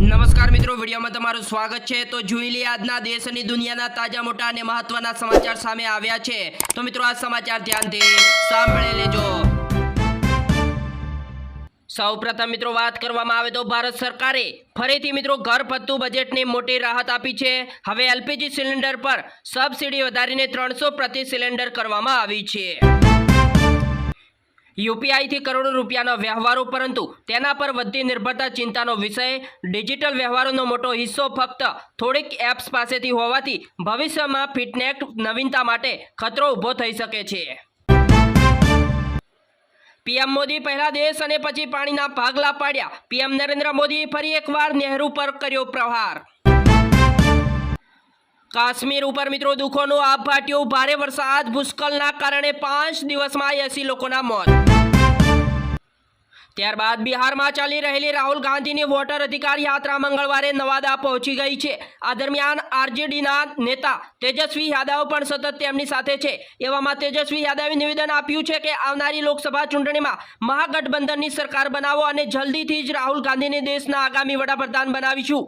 નમસ્કાર મિત્રો, વિડીયોમાં તમારું સ્વાગત છે। તો જોઈ લઈએ આજના દેશ અને દુનિયાના તાજા મોટા અને મહત્વના સમાચાર સામે આવ્યા છે। તો મિત્રો આ સમાચાર ધ્યાનથી સાંભળી લેજો। સૌપ્રથમ મિત્રો વાત કરવામાં આવે તો ભારત સરકારે ફરીથી મિત્રો ઘર ભથ્થું બજેટની મોટી રાહત આપી છે। હવે એલપીજી સિલિન્ડર પર સબસિડી વધારીને 300 પ્રતિ સિલિન્ડર કરવામાં આવી છે। યુપીઆઈ થી કરોડો રૂપિયાના વ્યવહારો, પરંતુ તેના પર વધતી નિર્ભરતા ચિંતાનો વિષય। ડિજિટલ વ્યવહારોનો મોટો હિસ્સો ફક્ત થોડીક એપ્સ પાસેથી હોવાથી ભવિષ્યમાં ફિટનેસ નવીનતા માટે ખતરો ઊભો થઈ શકે છે। પીએમ મોદી પહેલા દેશ અને પછી પાણીના ભાગલા પાડ્યા। પીએમ નરેન્દ્ર મોદીએ ફરી એકવાર નહેરુ પર કર્યો પ્રહાર। કાશ્મીર ઉપર મિત્રો દુઃખોનો આભ ફાટ્યો। ભારે વરસાદ, ભૂસ્ખલનના કારણે 5 દિવસમાં 80 લોકોના મોત। ત્યારબાદ બિહારમાં ચાલી રહેલી રાહુલ ગાંધીની વોટર અધિકાર યાત્રા મંગળવારે નવાદા પહોંચી ગઈ છે। આ દરમિયાન આરજેડીના નેતા તેજસ્વી યાદવ પણ સતત તેમની સાથે છે। એવામાં તેજસ્વી યાદવે નિવેદન આપ્યું છે કે આવનારી લોકસભા ચૂંટણીમાં મહાગઠબંધનની સરકાર બનાવો અને જલ્દીથી જ રાહુલ ગાંધીને દેશના આગામી વડાપ્રધાન બનાવીશું।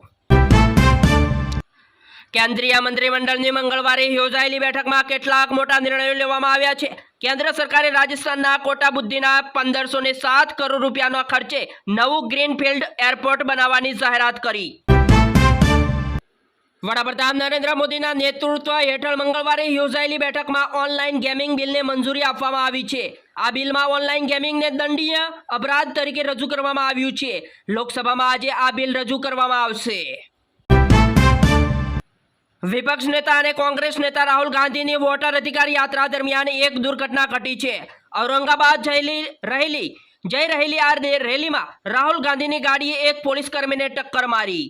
કેન્દ્રીય મંત્રીમંડળની મંગળવારે યોજાયેલી બેઠકમાં કેટલાક મોટા નિર્ણયો લેવામાં આવ્યા છે। કેન્દ્ર સરકારે રાજસ્થાનના કોટા બુદ્ધીના 1507 કરોડ રૂપિયાના ખર્ચે નવું ગ્રીનફિલ્ડ એરપોર્ટ બનાવવાની જાહેરાત કરી। વડાપ્રધાન નરેન્દ્ર મોદીના નેતૃત્વ હેઠળ મંગળવારે યોજાયેલી બેઠકમાં ઓનલાઈન ગેમિંગ બિલને મંજૂરી આપવામાં આવી છે। આ બિલમાં ઓનલાઈન ગેમિંગને દંડીય અપરાધ તરીકે રજૂ કરવામાં આવ્યું છે। લોકસભામાં આજે આ બિલ રજૂ કરવામાં આવશે। વિપક્ષ નેતા અને કોંગ્રેસ નેતા રાહુલ ગાંધીની વોટર અધિકાર યાત્રા દરમિયાન એક દુર્ઘટના ઘટી છે। ઔરંગાબાદ જઈ રહેલી આ રેલીમાં રાહુલ ગાંધીની ગાડીએ એક પોલીસ કર્મીને ટક્કર મારી।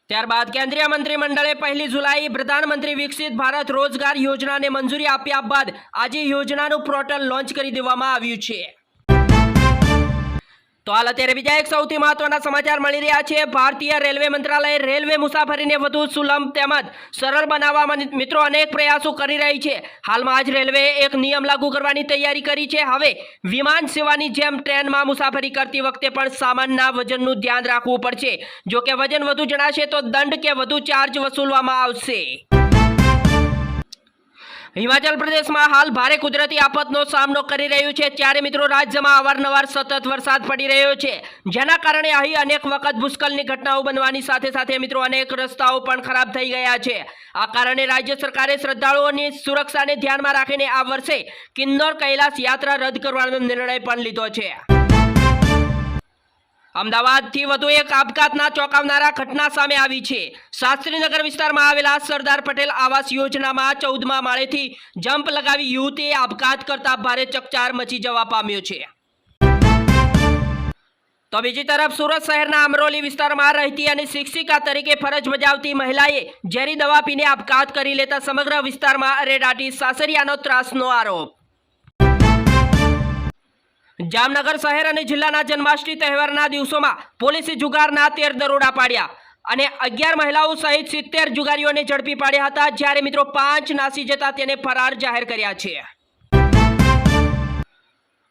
ત્યારબાદ કેન્દ્રીય મંત્રીમંડળે 1 જુલાઈ પ્રધાનમંત્રી વિકસિત ભારત રોજગાર યોજનાને મંજૂરી આપ્યા બાદ આજે યોજનાનું પોર્ટલ લોન્ચ કરી દેવામાં આવ્યું છે। તો હાલ અત્યારે બીજા એક સૌથી મહત્વના સમાચાર મળી રહ્યા છે। ભારતીય રેલવે મંત્રાલય રેલવે મુસાફરીને વધુ સુલભ તેમજ સરળ બનાવવા મિત્રો અનેક પ્રયાસો કરી રહી છે। હાલમાં જ રેલવેએ એક નિયમ લાગુ કરવાની તૈયારી કરી છે। હવે વિમાન સેવાની જેમ ટ્રેનમાં મુસાફરી કરતી વખતે પણ સામાનના વજનનું ધ્યાન રાખવું પડશે। જો કે વજન વધુ જણાશે તો દંડ કે વધુ ચાર્જ વસૂલવામાં આવશે। હિમાચલ પ્રદેશમાં હાલ ભારે કુદરતી આફતનો સામનો કરી રહ્યું છે, ત્યારે મિત્રો રાજ્યમાં અવારનવાર સતત વરસાદ પડી રહ્યો છે, જેના કારણે અહીં અનેક વખત ભૂસ્ખલનની ઘટનાઓ બનવાની સાથે સાથે મિત્રો અનેક રસ્તાઓ પણ ખરાબ થઈ ગયા છે। આ કારણે રાજ્ય સરકારે શ્રદ્ધાળુઓની સુરક્ષાને ધ્યાનમાં રાખીને આ વર્ષે કિન્નોર કૈલાસ યાત્રા રદ કરવાનો નિર્ણય પણ લીધો છે। અમદાવાદથી વધુ એક આપઘાતના ચોંકાવનારા ઘટના સામે આવી છે। શાસ્ત્રીનગર વિસ્તારમાં આવેલા સરદાર પટેલ આવાસ યોજનામાં 14મા માળેથી જમ્પ લગાવી યુવતીએ આપઘાત કરતા ભારે ચકચાર મચી જવા પામ્યો છે। તો બીજી તરફ સુરત શહેરના અમરોલી વિસ્તારમાં રહેતી અને શિક્ષિકા તરીકે ફરજ બજાવતી મહિલાએ ઝેરી દવા પીને આપઘાત કરી લેતા સમગ્ર વિસ્તારમાં અરેરાટી, સાસરિયાનો ત્રાસનો આરોપ। જામનગર શહેર અને જિલ્લાના જન્માષ્ટમી તહેવારના દિવસોમાં પોલીસે જુગારના 13 દરોડા પાડ્યા અને 11 મહિલાઓ સહિત 70 જુગારીઓને ઝડપી પાડ્યા હતા, જ્યારે મિત્રો 5 નાસી જતા તેને ફરાર જાહેર કર્યા છે।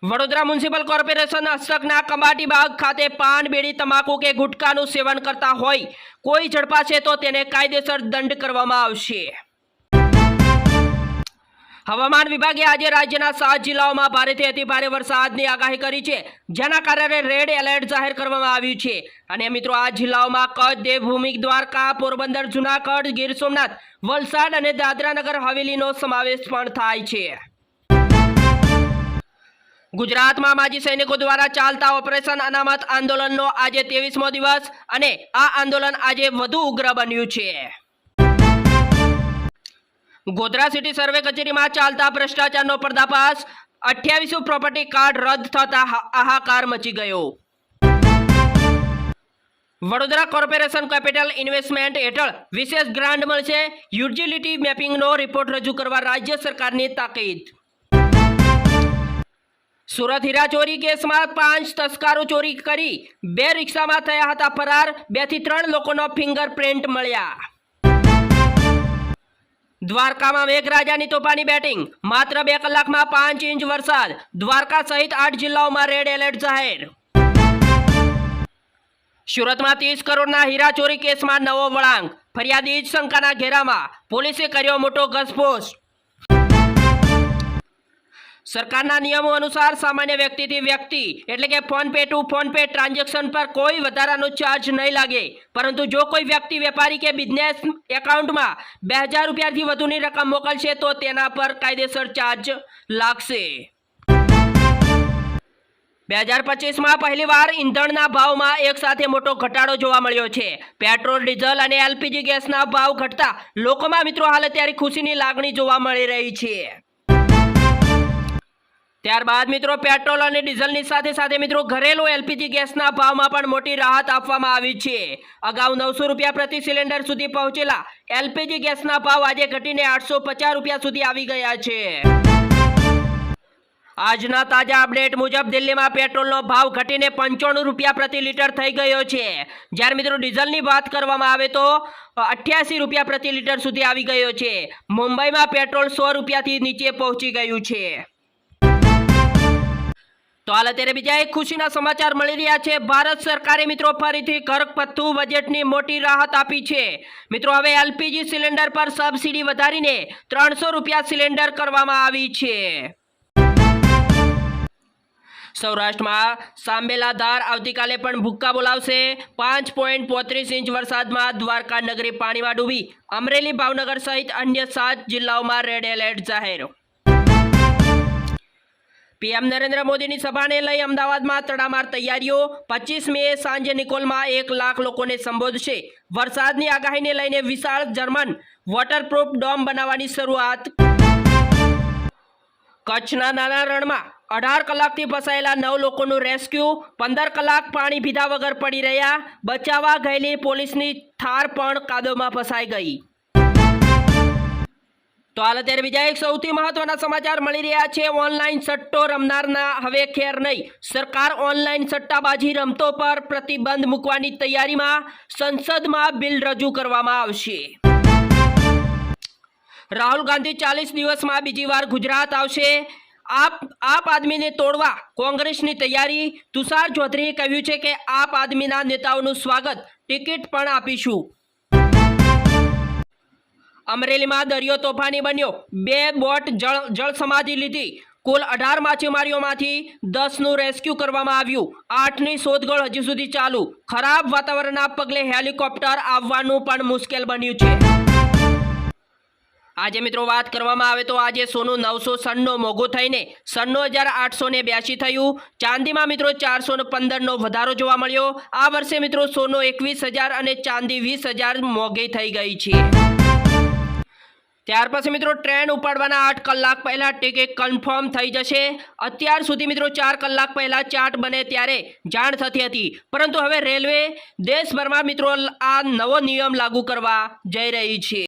વડોદરા મ્યુનિસિપલ કોર્પોરેશન હસ્તકના કમાટીબાગ ખાતે પાન, બીડી, તમાકુ કે ગુટખાનું સેવન કરતા હોય કોઈ ઝડપાશે તો તેને કાયદેસર દંડ કરવામાં આવશે। હવામાન વિભાગે આજે રાજ્યના 7 જિલ્લાઓમાં ભારેથી અતિભારે વરસાદની આગાહી કરી છે, જેના કારણે રેડ એલર્ટ જાહેર કરવામાં આવ્યું છે। અને મિત્રો આ જિલ્લાઓમાં કચ્છ, દેવભૂમિ, દ્વારકા, પોરબંદર, જૂનાગઢ, ગીર સોમનાથ, વલસાડ અને દાદરા નગર હવેલીનો સમાવેશ પણ થાય છે। ગુજરાતમાં માજી સૈનિકો દ્વારા ચાલતા ઓપરેશન અનામત આંદોલનનો આજે 23મો દિવસ અને આ આંદોલન આજે વધુ ઉગ્ર બન્યું છે। ગોધરા સિટી સર્વે કચેરીમાં ચાલતા ભ્રષ્ટાચારનો પર્દાફાશ, 28 પ્રોપર્ટી કાર્ડ રદ થતા હાહાકાર મચી ગયો। વડોદરા કોર્પોરેશન કેપિટલ ઇન્વેસ્ટમેન્ટ હેઠળ વિશેષ ગ્રાન્ટ મળશે, યુટિલિટી મેપિંગનો રિપોર્ટ રજૂ કરવા રાજ્ય સરકારની તાકીદ। સુરત હીરા ચોરી કેસમાં 5 તસ્કરો ચોરી કરી 2 રિક્ષામાં થયા હતા ફરાર, 2 થી 3 લોકોનો ફિંગરપ્રિન્ટ મળ્યા। દ્વારકામાં મેઘરાજાની તોફાની બેટિંગ, માત્ર 2 કલાકમાં 5 ઇંચ વરસાદ, દ્વારકા સહિત 8 જિલ્લાઓમાં રેડ એલર્ટ જાહેર। સુરતમાં 30 કરોડના હીરા ચોરી કેસમાં નવો વળાંક, ફરિયાદી જ શંકાના ઘેરામાં, પોલીસે કર્યો મોટો ઘસપોસ। સરકારના નિયમો અનુસાર સામાન્ય વ્યક્તિથી વ્યક્તિ એટલે કે phone pay two phone pay transaction પર કોઈ વધારાનો ચાર્જ નહીં લાગે, પરંતુ જો કોઈ વ્યક્તિ વેપારી કે બિઝનેસ એકાઉન્ટમાં 2000 રૂપિયાથી વધુની રકમ મોકલશે તો તેના પર કાયદેસર ચાર્જ લાગશે। 2025માં પહેલીવાર ઈંધણના ભાવમાં એક સાથે મોટો ઘટાડો જોવા મળ્યો છે। પેટ્રોલ, ડીઝલ અને એલપીજી ગેસના ભાવ ઘટતા લોકોમાં મિત્રો હાલ અત્યારે ખુશીની લાગણી જોવા મળી રહી છે। ત્યારબાદ મિત્રો પેટ્રોલ અને ડીઝલની સાથે મિત્રો ઘરેલું એલપીજી ગેસના ભાવમાં પણ મોટી રાહત આપવામાં આવી છે। અગાઉ 900 રૂપિયા પ્રતિ સિલિન્ડર સુધી પહોંચેલા એલપીજી ગેસના ભાવ આજે ઘટીને 850 રૂપિયા સુધી આવી ગયા છે। આજના તાજા અપડેટ મુજબ દિલ્હીમાં પેટ્રોલનો ભાવ ઘટીને 95 રૂપિયા પ્રતિ લીટર થઈ ગયો છે, જ્યારે મિત્રો ડીઝલની વાત કરવામાં આવે તો 88 રૂપિયા પ્રતિ લીટર સુધી આવી ગયો છે। મુંબઈમાં પેટ્રોલ 100 રૂપિયાથી નીચે પહોંચી ગયું છે। તો હાલ અત્યારે બીજા એક ખુશીના સમાચાર મળી રહ્યા છે। ભારત સરકારે મિત્રો ફરીથી ઘરપથ્થુ બજેટની મોટી રાહત આપી છે। મિત્રો હવે એલપીજી સિલિન્ડર પર સબસિડી વધારીને 300 રૂપિયા સિલિન્ડર કરવામાં આવી છે। સૌરાષ્ટ્રમાં સાંબેલાધાર આવતીકાલે પણ ભૂક્કા બોલાવશે। 5.35 ઇંચ વરસાદમાં દ્વારકા નગરી પાણીમાં ડૂબી, અમરેલી, ભાવનગર સહિત અન્ય 7 જિલ્લાઓમાં રેડ એલર્ટ જાહેર। પીએમ નરેન્દ્ર મોદીની સભાને લઈ અમદાવાદમાં તડામાર તૈયારીઓ। 25 મે સાંજે નિકોલમાં 1 લાખ લોકોને સંબોધશે। વરસાદની આગાહીને લઈને વિશાળ જર્મન વોટરપ્રૂફ ડોમ બનાવવાની શરૂઆત। કચ્છના નાના રણમાં 18 કલાકથી ફસાયેલા 9 લોકોનું રેસ્ક્યુ। 15 કલાક પાણી પીધા વગર પડી રહ્યા, બચાવવા ગયેલી પોલીસની થાર પણ કાદવમાં ફસાઈ ગઈ। તો હાલ અત્યારે બીજા એક સૌથી મહત્વના સમાચાર મળી રહ્યા છે। ઓનલાઈન સટ્ટો રમનારના હવે ખેર નહીં, સરકાર ઓનલાઈન સટ્ટાબાજી રમતો પર પ્રતિબંધ મૂકવાની તૈયારીમાં। સંસદમાં બિલ રજૂ કરવામાં આવશે। રાહુલ ગાંધી 40 દિવસમાં બીજી વાર ગુજરાત આવશે। આપ આદમીને તોડવા કોંગ્રેસની તૈયારી। તુષાર ચૌધરીએ કહ્યું છે કે આપ આદમીના નેતાઓનું સ્વાગત, ટિકિટ પણ આપીશું। અમરેલીમાં દરિયો તોફાની બન્યો, 2 બોટ જળ સમાધિ લીધી। કુલ 18 માછીમારીઓમાંથી 10નું રેસ્ક્યુ કરવામાં આવ્યું। 8ની શોધખોળ હજી સુધી ચાલુ। ખરાબ વાતાવરણના પગલે હેલિકોપ્ટર આવવાનું પણ મુશ્કેલ બન્યું છે। આજે મિત્રો વાત કરવામાં આવે તો આજે સોનું 996 મોંઘું થઈને 96,882 થયું। ચાંદીમાં મિત્રો 415નો વધારો જોવા મળ્યો। આ વર્ષે મિત્રો સોનું 21,000 અને ચાંદી 20,000 મોંઘી થઈ ગઈ છે। ત્યાર પછી મિત્રો ટ્રેન ઉપાડવાના 8 કલાક પહેલા ટિકિટ કન્ફર્મ થઈ જશે। અત્યાર સુધી મિત્રો 4 કલાક પહેલા ચાર્ટ બને ત્યારે જાણ થતી હતી, પરંતુ હવે રેલવે દેશભરમાં મિત્રો આ નવો નિયમ લાગુ કરવા જઈ રહી છે।